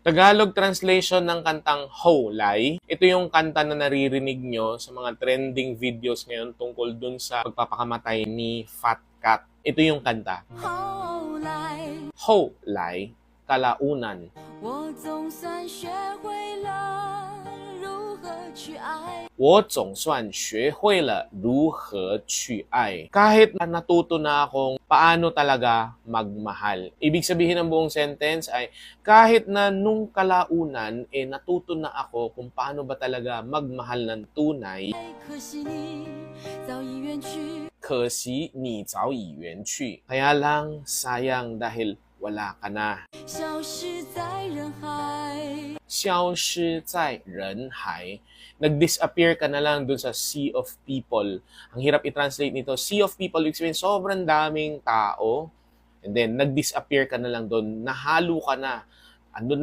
Tagalog translation ng kantang Houlay. Ito yung kanta na naririnig nyo sa mga trending videos ngayon tungkol dun sa pagpapakamatay ni Fat Cat. Ito yung kanta. Houlay, kalaunan. Kahit natuto na akong paano talaga magmahal. Ibig sabihin ng buong sentence ay kahit na nung kalaunan natuto na ako kung paano ba talaga magmahal ng tunay. Kaya lang sayang dahil wala ka na. 消失在人海. Nag-disappear ka na lang dun sa sea of people. Ang hirap i-translate nito. Sea of people, ibig sabihin sobrang daming tao. And then, nag-disappear ka na lang dun. Nahalo ka na. Andun